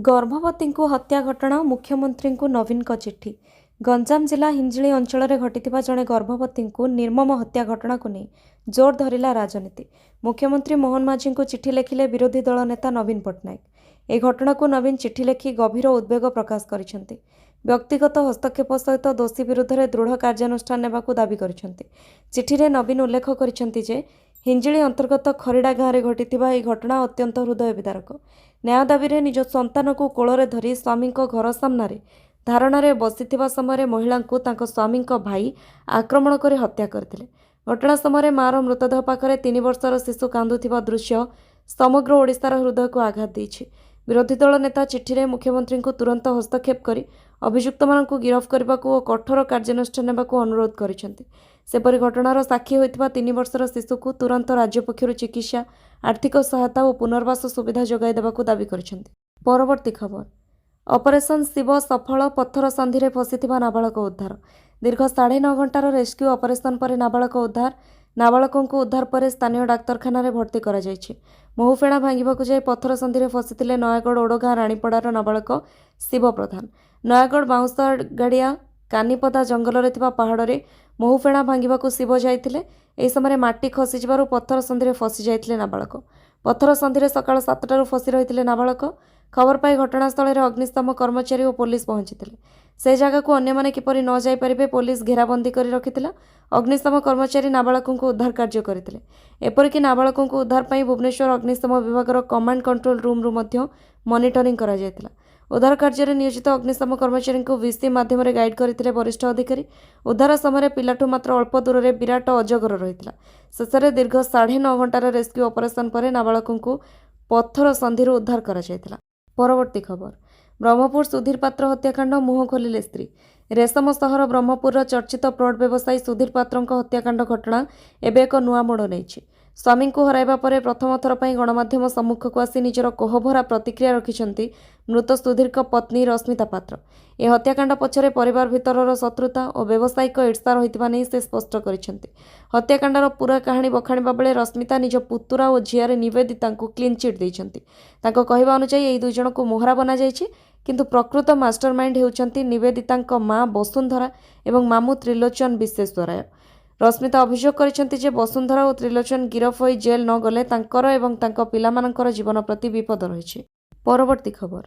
गर्भवती को हत्या घटना मुख्यमंत्री को नवीन को चिट्ठी। गंजाम जिला हिंजिली अंचल में घटिथिबा जड़े गर्भवती को निर्मम हत्या घटना को नहीं जोर धरिला राजनीति। मुख्यमंत्री मोहन माझी को चिट्ठी लिखिले विरोधी दल नेता नवीन पट्टनायक। ए घटना को नवीन चिट्ठी लिखि गभीर उद्वेग प्रकाश करिसेंति। व्यक्तिगत हस्तक्षेप सहित दोषी विरुद्ध में दृढ़ कार्यानुष्ठान नेबाकू दाबी करिसेंति। चिट्ठी रे नवीन उल्लेख करिसेंति जे हिंजिली अंतर्गत खरीडा गाँव में घटिथिबा ए घटना अत्यंत हृदय विदारक। न्याय दाबी रे निज संतान को कोଳରେ धरी स्वामी घर सामने धारणार बसिथिबा समय महिला को तांको स्वामी भाई आक्रमण कर हत्या करथिले। घटना समय मार मृतदेह पाखरे 3 वर्षर शिशु कांदुथिबा दृश्य समग्र ओडिशार हृदय को आघात देछि। विरोधी दल नेता चिट्ठी रे मुख्यमंत्री को तुरंत हस्तक्षेप करी अभियुक्त मानकु गिरफ करबाकू और कठोर कार्यानुष्ठान नेबाकू अनुरोध करिसेंति। सेपरि घटनार साक्षी होइथिबा 3 वर्षर शिशु को तुरंत राज्य पक्षरु चिकित्सा आर्थिक सहायता और पुनर्वास सुविधा जोगाई देबाकू दाबी करिसेंति। परवर्ती खबर। ऑपरेशन शिव सफल। पत्थर सन्धि रे फसिथिबा नाबालक उद्धार। दीर्घ 9.5 घंटार रेस्क्यू ऑपरेशन पर नाबालक उद्धार। नाबालकों को उद्धार पर स्थानीय डाक्तरखाना रे भर्ती करा जायछि। महुफेणा भांगिबाकू जाय पत्थर सन्धि रे फसिथिले नयागढ़ ओडगाँ राणीपड़ार नाबालक शिव प्रधान। नयागढ़ बाउंसगाड़िया कानीपदा जंगल रे थिबा पहाड़ रे महुफेणा भांगिबाकू शिव जाइथिले। एही समय माटी खसी जिबारु पत्थर सन्धि रे फसी जाइथिले नाबालक। पत्थर सन्धि रे सकाळ 7टारू फसी रहिथिले नाबालक। खबर पाई घटनास्थल में अग्निशम कर्मचारी और पुलिस पहुंची से जगह को अन्य माने किपरि न जाई परिबे पुलिस घेराबंदी करी रखिथिला। अग्निशम कर्मचारी नाबालकों को उद्धार कार्य करथिले। एपरिक नाबालकों को उद्धार पाई भुवनेश्वर अग्निशम विभाग कमांड कंट्रोल रूम रु मध्य मॉनिटरिंग करा जायतिला। उद्धार कार्य में नियोजित अग्निशम कर्मचारी को वीसी माध्यम गाइड करथिले वरिष्ठ अधिकारी। उद्धार समय पिलाठू मात्र अल्प दूर में विराट अजगर रहिथिला। शेषे दीर्घ 9.5 घंटार रेस्क्यू ऑपरेशन पर नाबालकों को पत्थर सन्धि उद्धार करा जायतिला। परवर्ती खबर। ब्रह्मपुर सुधीर पात्र हत्याकांड मुह खोलिले स्त्री। रेशम सहर ब्रह्मपुर चर्चित प्लट व्यवसायी सुधीर पात्र हत्याकांड घटना एबे एक नुआ मोड़ नहीं। स्वामी को हराइबा परे प्रथम थर पर गणमाध्यम सम्मुख को आसी निजर कोहभरा प्रतिक्रिया रखिछंती मृत सुधीर पत्नी रश्मिता पात्र। ए हत्याकांड पछरे परिवार भितरर शत्रुता और व्यावसायिक ईर्षा रहितबा नै से स्पष्ट करिसेंती। हत्याकांडर पूरा कहानी बखाणिबा बेले रश्मिता निज पुतुरा और झियारे निवेदिता को क्लीन चिट देइछंती। ताको कहिबा अनुसार एही दुई जण को मोहरा बना जायछि, किंतु प्रकृत मास्टरमाइंड हेउछंती निवेदितांक मां वसुंधरा एवं मामू त्रिलोचन विश्वेश्वराय। रश्मिता अभियोग करिसेंती जे वसुंधरा और त्रिलोचन गिरफ होई जेल न गले तांकर एवं तांको पिलामानंकर जीवन प्रति विपद रहिछि। परवर्ती खबर।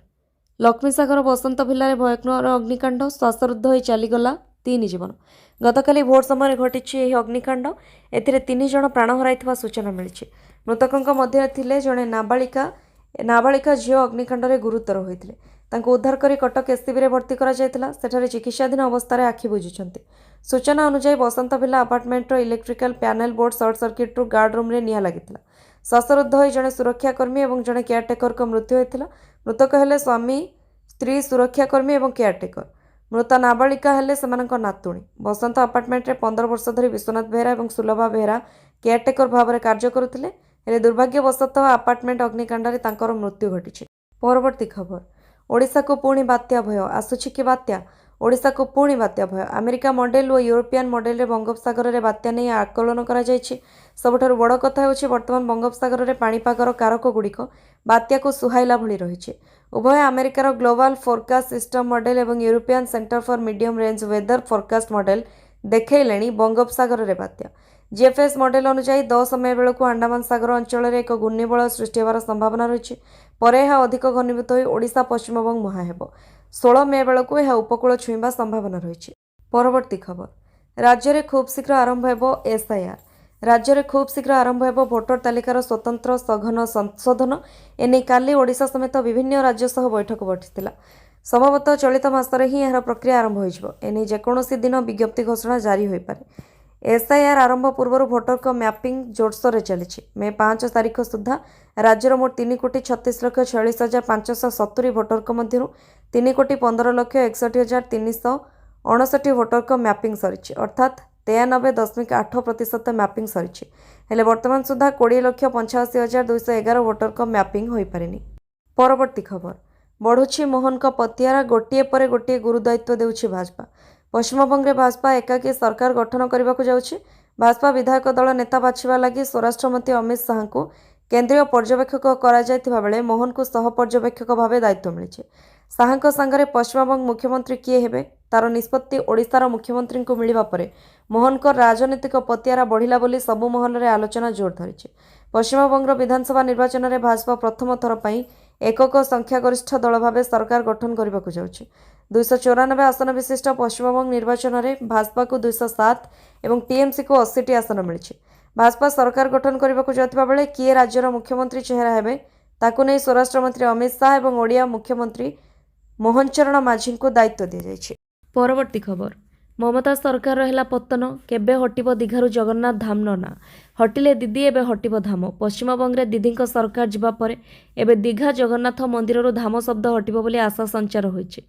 लक्ष्मीसागर बसंत भिल्लारे भयंकर अग्निकांड। श्वासरुद्ध होई चलीगला 3 जीवन। गतकाली भोर समय घटिछि एही अग्निकांड। एथिरे 3 जण प्राण हराइथिबा सूचना मिलिछि। मृतकंक मध्ये थिले जणे नाबालिका झियो अग्निकांड रे गुरुतर होइथिले। तांको उद्धार करी कटक एससीबी रे भर्ती करा जायतिला। सेठारे चिकित्साधीन अवस्था रे आखि बुझिछंती। सूचना अनुसार बसंत भिल्ला अपार्टमेंट रो electrical panel board short circuit रु गार्ड रूम रे निया लागितिला। श्वासरुद्ध होई जणे सुरक्षाकर्मी और जणे केयरटेकर को मृत्यु होइतिला। मृतक हेले स्वामी, स्त्री, सुरक्षाकर्मी और केयरटेकर। मृत नाबालिका हेले सेमानक नातुणी। बसंत अपार्टमेंट रे 15 वर्ष धरी विश्वनाथ बेहरा और सुलभा बेहरा केयरटेकर भाव में कार्य करुथिले। हेले दुर्भाग्यवशतः अपार्टमेंट अग्निकांड रे तांकर मृत्यु घटिछि। परवर्ती खबर। ओडिशा को पुणी बात्या भय। आसुछि कि बात्या? ओडिशा को पुणी बात्या भय। अमेरिका मॉडल और यूरोपियन मॉडल रे बंगोपसागर रे बात्या नहीं आकलन करा जायछि। सबठारु बड़ कथा हेउछि वर्तमान बंगोपसागर रे पाणीपागर कारक गुड़िक बात्या को सुहाइला भली रहिछि। उभय अमेरिकार ग्लोबल फोरकास्ट सिस्टम मॉडल और European centre for medium range weather forecast model देखैलेणी बंगोपसागर रे बात्या। जीएफएस मॉडल अनुसार 10 समय बेलू अंडमान सागर अंचल में एक घूर्णिबल सृष्टि होवार संभावना रही। पर यह अधिक घनीभूत हो ओडिशा पश्चिमबंग मुहां हेब। 16 मे बेलू यह उपकूल छुईवा संभावना रही। परवर्ती खबर। राज्य में खूब शीघ्र आरंभ हेब एसआईआर। राज्य में खूब शीघ्र आरंभ हेब भोटर तालिकार स्वतंत्र सघन संशोधन। एने काली ओडिशा समेत विभिन्न राज्य सह बैठक बठिथिला। संभवतः चलित मासरे ही यार प्रक्रिया आरंभ होइजिबो। एने जेकोसी दिन विज्ञप्ति घोषणा जारी होई पारे। एसआईआर आरंभ पूर्व भोटर को मैपिंग जोरसोर चली। मे 5 तारीख सुधा राज्यर मोट 3,36,46,570 भोटर मध्य 3,15,61,359 भोटर को मैपिंग सरी अर्थात 93.8% मैपिंग सरी। हेले वर्तमान सुधा 20,85,211 भोटर को मैपिंग हो पारिनी। परवर्ती खबर। बढ़ुछि मोहन का पतियारा। गोटे पर गोटे गुरुदायित्व देउछि भाजपा। पश्चिमबंग में भाजपा एकाकी सरकार गठन करने को जाउछि। भाजपा विधायक दल नेता बाछिबा लगी स्वराष्ट्र मंत्री अमित शाह को केंद्रीय पर्यवेक्षक कराଯାଇଥିବା बेले मोहन को सह पर्यवेक्षक भाव दायित्व मिली। शाह सांगरे पश्चिमबंग मुख्यमंत्री किए हेबे तार निष्पत्ति ओडिशार मुख्यमंत्री को मिलिबा परे मोहन को राजनीतिक पतियारा बढ़िला बोली सबु महल रे आलोचना जोर धरी। पश्चिमबंग विधानसभा निर्वाचन में भाजपा प्रथम थर पर एकक संख्यागरिष्ठ दल भाव सरकार गठन करने को जाउछि। 294 आसन विशिष्ट पश्चिमबंग निर्वाचन में भाजपा को 207 और टीएमसी को 80 आसन मिली। भाजपा सरकार गठन करने को जाता बेले किए राज्यर मुख्यमंत्री चेहरा हेबे ताकू नहीं स्वराष्ट्र मंत्री अमित शाह और ओडिया मुख्यमंत्री मोहन चरण माझी को दायित्व दी जाइछि। परवर्ती खबर ममता सरकार रहा पतन केबे हटिब दीघारू जगन्नाथ धाम ना हटिले दीदी एबे हटिब धाम। पश्चिमबंग रे दीदी सरकार जिबा परे एबे दीघा जगन्नाथ मंदिर धाम शब्द हटिब बोली आशा संचार होइछि।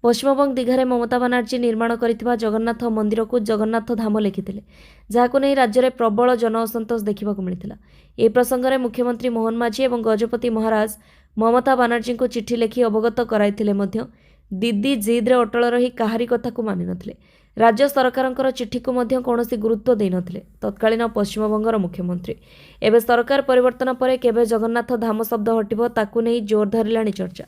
पश्चिमबंग दीघारे ममता बानार्जी निर्माण करिथिबा जगन्नाथ मंदिर को जगन्नाथ धाम लिखिथिले, जाहाकु नै राज्य में प्रबल जन असंतोष देखा मिलता। ए प्रसंग में मुख्यमंत्री मोहन माझी और गजपति महाराज ममता बानार्जी को चिठी लिखि अवगत कराइथिले मध्य दीदी जिद रे अटल रही काहारी कथा को मानि नथिले। राज्य सरकार चिठी को मध्य कौनसी गुरुत्व दे नथिले तत्कालीन पश्चिमबंगर मुख्यमंत्री। एबे सरकार परिवर्तन पर केबे जगन्नाथ धाम शब्द हटिब ताकू नहीं जोर धरिलाणी चर्चा।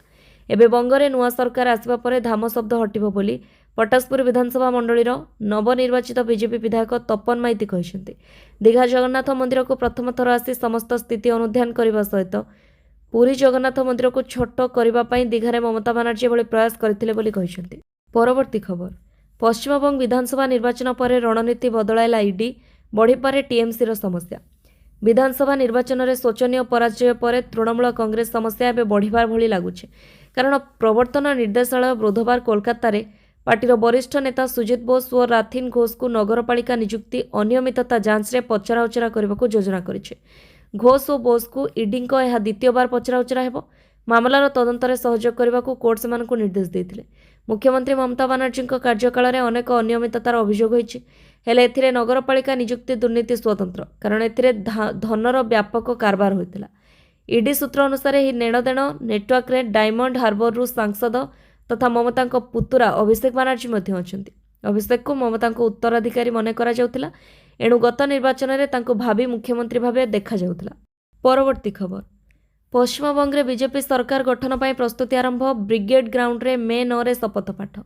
एबे बंगरे नुआ सरकार आसिबा परे धाम शब्द हटिब बोली पटासपुर विधानसभा मंडलीर नवनिर्वाचित बीजेपी विधायक तपन माइती कहिसेंति। दीघा जगन्नाथ मंदिर को प्रथम थर आसी समस्त स्थिति अनुध्यान करने सहित पुरी जगन्नाथ मंदिर को छोट करने दीघारे ममता बानार्जी भली प्रयास करथिले बोली कहिसेंति। परवर्ती खबर पश्चिमबंग विधानसभा निर्वाचन पर रणनीति बदलाइला ईडी बढ़ीपारे टीएमसी समस्या। विधानसभा निर्वाचन में शोचनीय पराजय पर तृणमूल कांग्रेस समस्या एवं बढ़िबार भली लागुछे, कारण प्रवर्तन निर्देशालय बुधवार कोलकाता रे पार्टीर वरिष्ठ नेता सुजित बोस और राथिन घोष को नगरपालिका नियुक्ति अनियमितता जांच रे पचराउचरा करने को योजना करिछे। घोष और बोस को ईडी यह द्वितीय बार पचराउचरा हेबो। मामलार तदंतर सहयोग करने को कोर्ट से निर्देश देते। मुख्यमंत्री ममता बानार्जी कार्यकाल में अनेक अनियमिततार अभियोग होइछि, हेले एथिरे नगरपालिका नियुक्ति दुर्नीति स्वतंत्र, कारण एथिरे धनर व्यापक कारबार होइतिला। ईडी सूत्र अनुसार यह नेणदेण नेटवर्क रे डायमंड हार्बर सांसद तथा ममता पुतुरा अभिषेक बानार्जी मध्य अछंती। अभिषेक को ममता उत्तराधिकारी मन करा जाउतिला, एणु गत निर्वाचन में तांको भावी मुख्यमंत्री भावे देखा जाउतिला। परवर्ती खबर पश्चिमबंग में बीजेपी सरकार गठन पर प्रस्तुति आरंभ। ब्रिगेड ग्राउंड रे मे 9 रे शपथ पाठ।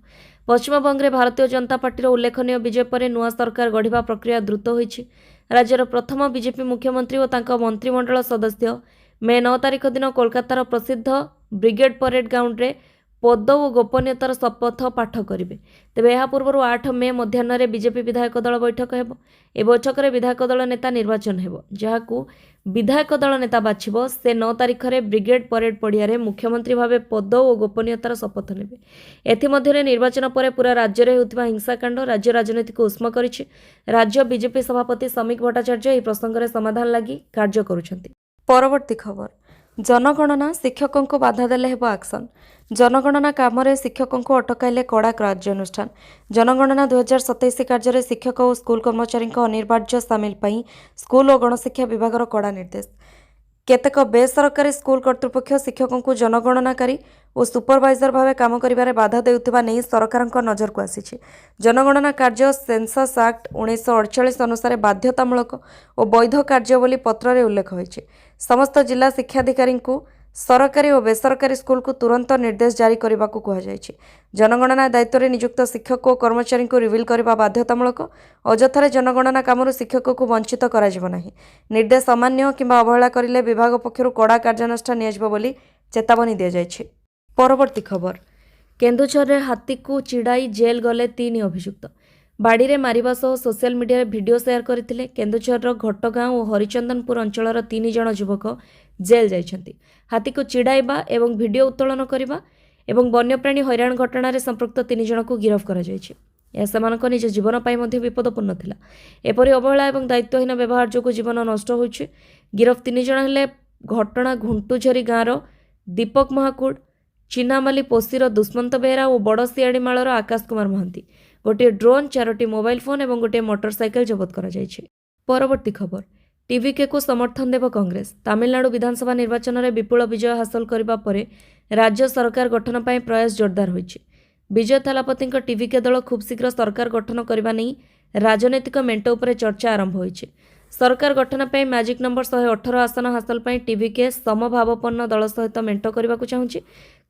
पश्चिमबंग में भारतीय जनता पार्टी उल्लेखनीय विजय पर नुआ सरकार गढ़ा प्रक्रिया द्रुत होइछि। राज्यर प्रथम बीजेपी मुख्यमंत्री और तांका मंत्रिमंडल सदस्य मे 9 तारिख दिन कोलकातार प्रसिद्ध ब्रिगेड परेड ग्राउंड रे पद और गोपनीयतार शपथ पाठ करेंगे। तेबे यह पूर्व 8 मे मध्याह्न बीजेपी विधायक दल बैठक हेबो। ए बैठक में विधायक दल नेता निर्वाचन हेबो, जहाकू विधायक दल नेता बाछिबो। से 9 तारिख में ब्रिगेड परेड पड़िया रे मुख्यमंत्री भावे पद और गोपनीयतार शपथ नेबे। एथिमध्यरे निर्वाचन पर पूरा राज्य में होतिबा हिंसाकांड राज्य राजनीति को उष्म करिछि। राज्य बीजेपी सभापति समीक भट्टाचार्य यह प्रसंग में समाधान लगी कार्य करुछंती। परवर्ती खबर जनगणना शिक्षकों को बाधा देले हेबो एक्शन। जनगणना काम शिक्षकों को अटकाइले कड़ा कार्यानुष्ठान। जनगणना 2027 कार्य शिक्षक और स्कूल कर्मचारी अनिवार्य सामिल पई स्कूल और गणशिक्षा विभाग कड़ा निर्देश। केतेक बेसरकारी स्कूल कर्तृपक्ष शिक्षकों को जनगणनाकारी और सुपरवाइजर भाव काम करिबारे बाधा देउथिबा नै सरकार नजर को आसी। जनगणना कार्य सेंसस एक्ट 1948 अनुसार बाध्यतामूलक और वैध कार्य बोली पत्र रे उल्लेख होइछि। समस्त जिला शिक्षाधिकारी को सरकारी और बेसरकारी स्कूल को तुरंत निर्देश जारी करने को कहुଯାଇଛି। जनगणना दायित्व में नियुक्त शिक्षक और कर्मचारी को रिविल करने बाध्यतामूलक। अजथारे जनगणना काम शिक्षक को वंचित करा नहीं। निर्देश अमान्य किंबा अवहेला करिले विभाग पक्षर कड़ा कार्यानुष्ठान नियाजिबो बोली चेतावनी दिया जायछि। परवर्ती खबर केन्दुझर रे हाथी को चिड़ाई जेल गले 3 अभियुक्त। बाड़ी रे मारिबा सह सोशल मीडिया वीडियो शेयर करथिले। केन्दुझर घटगाँव और हरिचंदनपुर अंचलर 3 जण युवक जेल जाइछंती। हाथी को चिड़ाइबा एवं वीडियो उत्तोलन करबा एवं वन्यप्राणी हैरान घटना संपृक्त 3 जण को गिरफ्त करा जायछि। यह सेमानक निज जीवन पाई मध्य विपदपूर्ण थिला। एपरि अवहेला एवं दायित्वहीन व्यवहार जोगु जीवन नष्ट होइछि। गिरफ्त 3 जण हेले घटना घुंटुझरी गाँवर दीपक महाकुड़, चिनामाली पोसीर दुष्मंत बेहरा और बड़सियाड़ीमालर आकाश कुमार महांती। गोटे ड्रोन, 4टी मोबाइल फोन और गोटे मोटरसाइकेल जबत करा जायछि। परवर्ती खबर टीवीके को समर्थन देव कांग्रेस। तमिलनाडु विधानसभा निर्वाचन में विपुल विजय हासिल करने पर राज्य सरकार गठन पर प्रयास जोरदार होइछि। विजय थालापति टीवीके दल खूब शीघ्र सरकार गठन करने नहीं राजनैतिक मेंट उपर चर्चा आरंभ होइछि। सरकार गठन पर मैजिक नंबर 118 आसन हासिल पर टीवीके समभावपन्न दल सहित मेंट करने को चाहूँगी।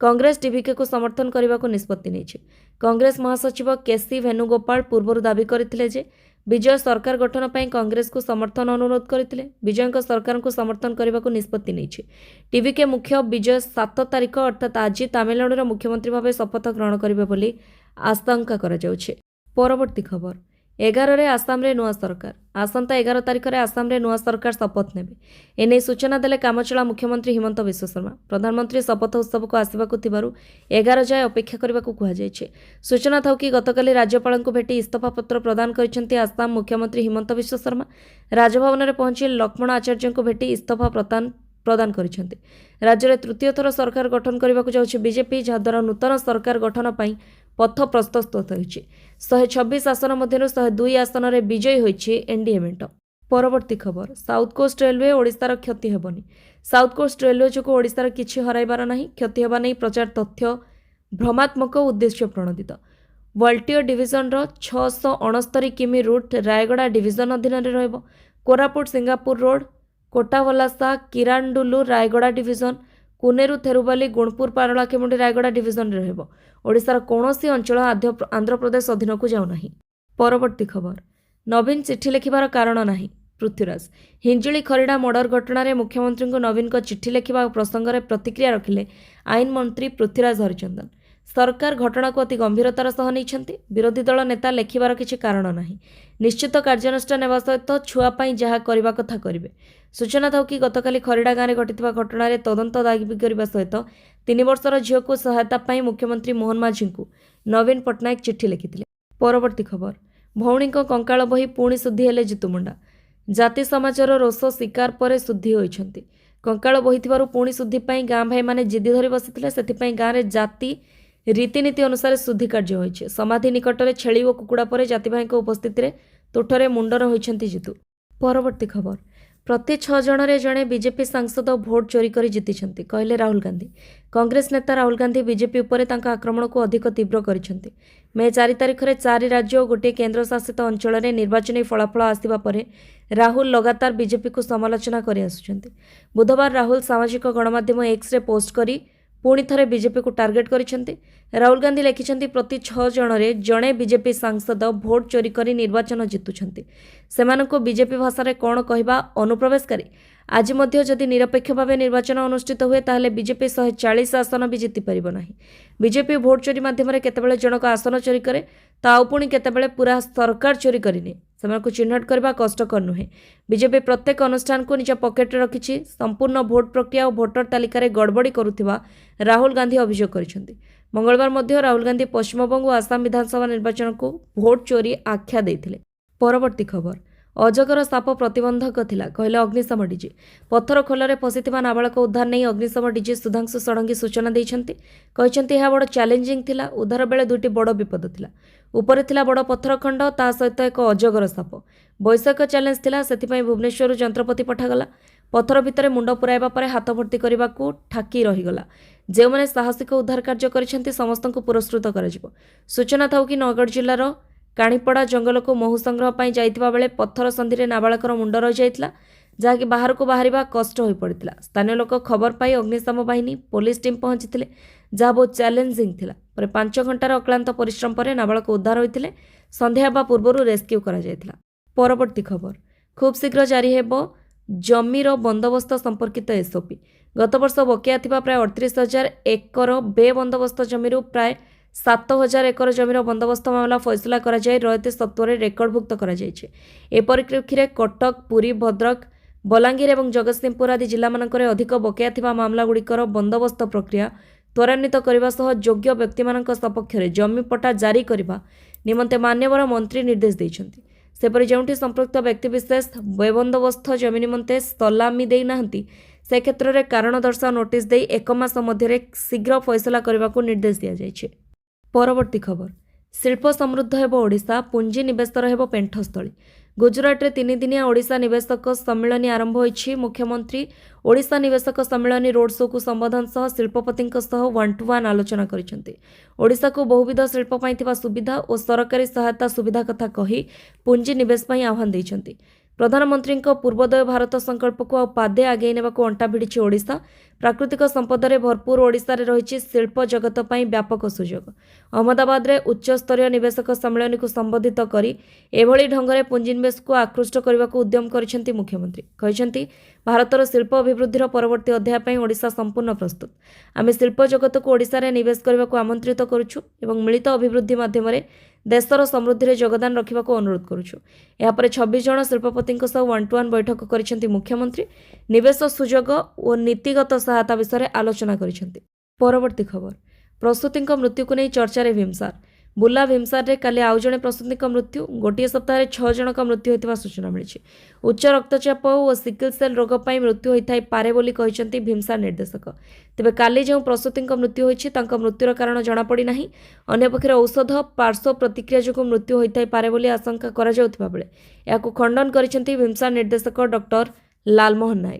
कांग्रेस टीवीके को समर्थन करने को निष्पत्ति नहीं। कांग्रेस महासचिव केसी वेणुगोपाल पूर्व दावी करते जे विजय सरकार गठन पर कांग्रेस को समर्थन अनुरोध करते। विजय सरकार को समर्थन करने को निष्पत्ति नहीं। टीवीके मुख्य विजय 7 तारिख अर्थात आज तमिलनाडु मुख्यमंत्री भाव शपथ ग्रहण करेंगे बोली आशंका करा जाउछे। परवर्ती खबर 11 रे आसाम रे नुआ सरकार आसंता 11 तारिख रे आसाम रे नुआ सरकार शपथ नेबे। एने सूचना देले कामचला मुख्यमंत्री हिमंत विश्व शर्मा। प्रधानमंत्री शपथ उत्सव को आसबाकू थिबारु 11 जाय अपेक्षा करबाकू कुहा जायछे। सूचना थाउ कि गतकाली राज्यपाल को भेटी इस्तीफा पत्र प्रदान करिसेंती आसाम मुख्यमंत्री हिमंत विश्व शर्मा। राजभवन रे पहुंची लक्ष्मण आचार्य को भेटी इस्तीफा प्रदान करिसेंती। राज्य में तृतीय थर सरकार गठन करने को जाउछि बीजेपी, जहाद्वारा नूतन सरकार गठन पर पथ प्रस्तुत होइछि। 126 आसन मध्यरु 102 आसन रे विजयी होइछि एनडीए मेंट। परवर्ती खबर साउथ कोस्ट रेलवे ओडिशार क्षति हेबनी। साउथ कोस्ट रेलवे जोगु ओडिशार किछि हराइबार नाही। क्षति हेबा नै प्रचार तथ्य भ्रमात्मक उद्देश्य प्रणोदित। वल्टियर डिविजन रो 669 किमी रूट रायगड़ा डिविजन अधीन रे रहइबो। Koraput Singapur road Kottavalasa Kirandul Rayagada division, Kuneru Theruvali Gunupur Paralakhemundi Rayagada division रहइबो। ओडिशार कौनसी अंचल आंध्र प्रदेश अधीन को जाऊ नाही। परवर्ती खबर नवीन चिठी लिखिबार कारण नाही। पृथ्वीराज हिंजिली खरीडा मर्डर घटना रे मुख्यमंत्री को नवीन को चिठी लिखिबा प्रसंग में प्रतिक्रिया रखिले आईन मंत्री पृथ्वीराज हरिचंदन। सरकार घटना को अति गंभीरतार सह नहीं। विरोधी दल नेता लिखिबार किछि कारण नाही। निश्चित कार्यानुष्ठान नेबा सहित छुआ पाई जहा करबा कथा करिवे। सूचना थाउ कि गतकाली खरीडा गाँव में घटिଥିବା घटना रे तदंत दाबी करने सहित 3 वर्षर झील को सहायता पाई मुख्यमंत्री मोहन माझी को नवीन पट्टनायक चिठी लिखिथिले। परवर्ती खबर भौणी कंकाल बही पुणी शुद्धि हेले जीतू मुंडा। जाति समाजर रोष शिकार पर शुद्धि होइछंती। कंकाल बही पुणी शुद्धि पाई गाँ भाई माने जिद्दी धरी बसिथिले। सेथिपाई गाँव में जाति रीतिनीति अनुसार शुद्धि कार्य होइछे। समाधि निकट में छेली और कुकुड़ा पर जाति भाई उपस्थित में तुठरे मुंडन होइछंती जीतू। परवर्ती खबर प्रति 6 जन रे जड़े बीजेपी सांसद भोट चोरी कर जीति कहले राहुल गांधी। कांग्रेस नेता राहुल गांधी बीजेपी उपर आक्रमण को अधिक तीव्र करिसेंती। मे 4 तारिख में 4 राज्य और गोटे केन्द्र शासित अंचल में निर्वाचन फलाफल आसिबा परे राहुल लगातार बीजेपी को समालोचना कर आसुछंती। बुधवार राहुल सामाजिक गणमाध्यम एक्स रे पोस्ट करी पुणी थरे बीजेपी को टार्गेट करिसेंती। राहुल गांधी लिखिसेंती प्रति 6 जन रे जड़े बीजेपी सांसद भोट चोरी करी निर्वाचन जितुछंती। सेमानंको बीजेपी भाषा रे कोन कहबा अनुप्रवेशकारी। आज मध्य जदि निरपेक्ष भाव निर्वाचन अनुष्ठित हुए ताहले बीजेपी 140 आसन भी जीति परिबो नाही। बीजेपी भोट चोरी माध्यम केतेबेले जनक आसन चोरी करे ताउ पुणी केतेबेले पूरा सरकार चोरी करिने। सेमानंको चिन्हट करबा कष्टकर नुहे। बीजेपी प्रत्येक अनुष्ठान को निज पॉकेट रखिछि। संपूर्ण भोट प्रक्रिया और भोटर तालिका गड़बड़ी करुथिबा राहुल गांधी अभियोग करिसेंती। मंगलवार मध्य राहुल गांधी पश्चिमबंग और आसाम विधानसभा निर्वाचन को भोट चोरी आख्या देइथिले। परवर्ती खबर अजगर साप प्रतिबंधक थिला कहले अग्निशम डीजी। पत्थर खोलरे फसिथिबा नाबालक उद्धार नहीं अग्निशम डीजी सुधांशु षडंगी सूचना दैछंती। कहिसेंती यह बड़ चैलेंजिंग थिला। उद्धार बेले 2टी बड़ विपद थिला। ऊपर थिला बड़ पत्थर खंड ता सहित एक अजगर साप। वैश्विक चैलेंज थिला। सेथिपई भुवनेश्वर यंत्रपति पठागला। पत्थर भितर मुंड पुराइबा परे हाथ भर्ती करने को ठाकी रहीगला। जो मैंने साहसिक उद्धार कार्य करिसेंती समस्त को पुरस्कृत करा। सूचना थाउ कि नौगढ़ जिलार काणीपड़ा जंगल को महू संग्रह पाई जाइतिबा बेले पत्थर संधि रे नाबालकर मुंड रही जाइतिला, जहाँकि बाहर को बाहरिबा कष्ट हो पड़ता। स्थानीय लोक खबर पाई अग्निशम बाहिनी पुलिस टीम पहुंची जहाँ बहुत चैलेंजिंग थिला। पर 5 घंटार अक्लांत परिश्रम पर नाबालक उद्धार होते संध्या हेबा पूर्व रेस्क्यू करा जाइतिला। परवर्ती खबर खूब शीघ्र जारी हेबो जमीर बंदोबस्त संपर्कित एसओपी। गत वर्ष बकेया थिबा प्राय 38,000 एकर बेबंदोबस्त जमीर प्राय 7,000 एकर जमीर बंदोबस्त मामला फैसला करा जाय रयते सत्वरे रेकर्डभुक्त करा जायछे। ए परिप्रेक्षी कटक, पुरी, भद्रक, बलांगीर और जगतसिंहपुर आदि जिला मानकरे अधिक बकेया थिबा मामला गुड़िकर बंदोबस्त प्रक्रिया त्वरान्वित करने सह योग्य व्यक्ति सपक्ष में जमी पट्टा जारी करने निमंते मान्यवर मंत्री निर्देश देइछन्ति। सेपरि जोंठी संपृक्त व्यक्तिविशेष बेबंदोबस्त जमी निमंते सलामी देई नाहंती से क्षेत्र में कारण दर्शाओ नोटिस दे 1 मास मध्य शीघ्र फैसला करने को निर्देश दिया जायछे। परवर्ती खबर शिल्प समृद्ध हेब ओडिशा, पुंजी निवेशर हेब पेंठस्थली। गुजरात में 3 दिनिया ओडिशा निवेशक सम्मिलन आरंभ होइछि। मुख्यमंत्री ओडिशा निवेशक सम्मिलन रोड शो को संबोधन सह शिल्पपति 1-to-1 आलोचना करिसेंति। ओडिशा को बहुविध शिल्प पाई थिबा सुविधा और सरकारी सहायता सुविधा कथा कही पुंजी निवेश पाई आह्वान दैछन्ति। प्रधानमंत्री पूर्वोदय भारत संकल्प को पादे आगे नेबाक अंटा भिड़ी ओडिशा। प्राकृतिक संपदरे भरपूर ओडिशा रे रही शिल्प जगत पर व्यापक सुजोग। अहमदाबाद रे उच्च स्तरीय निवेशक सम्मेलन को संबोधित करी एभली ढंगरे पुंजीनिवेश को आकृष्ट करने को उद्यम करिसेंती मुख्यमंत्री। कहिसेंती भारतर शिल्प अभिवृद्धिर परवर्ती अध्याय पर ओडिशा संपूर्ण प्रस्तुत। आमे शिल्प जगत को ओडिशा रे निवेश करने को आमंत्रित करुछु एवं मिलित अभिवृद्धि माध्यम देशर समृद्धि रे योगदान रखा अनुरोध करुछु। यापर 26 जन शिल्पपति सह 1-to-1 बैठक करिसेंती मुख्यमंत्री। निवेश सुजोग और नीतिगत सहायता विषय आलोचना करिसेंती। परवर्ती खबर प्रसूति मृत्यु को नहीं चर्चा रे भीमसार। बुला भीमसार रे काली आउ जणे प्रसूति मृत्यु। गोटे सप्ताह 6 जन मृत्यु होता सूचना मिली। उच्च रक्तचाप और सिकल सेल रोग पर मृत्यु होता पारे बोली कहिसेंती भीमसार निर्देशक। तेबे काली जो प्रसूति मृत्यु होईछि तांका मृत्युर कारण जनापड़ी नाही। अन्य पक्षरे औषध पार्श्व प्रतिक्रिया जो मृत्यु होता पारे बोली आशंका करा जाउथिबा बेले याकु खंडन करिसेंती भीमसार निर्देशक डॉक्टर लालमोहन नायक।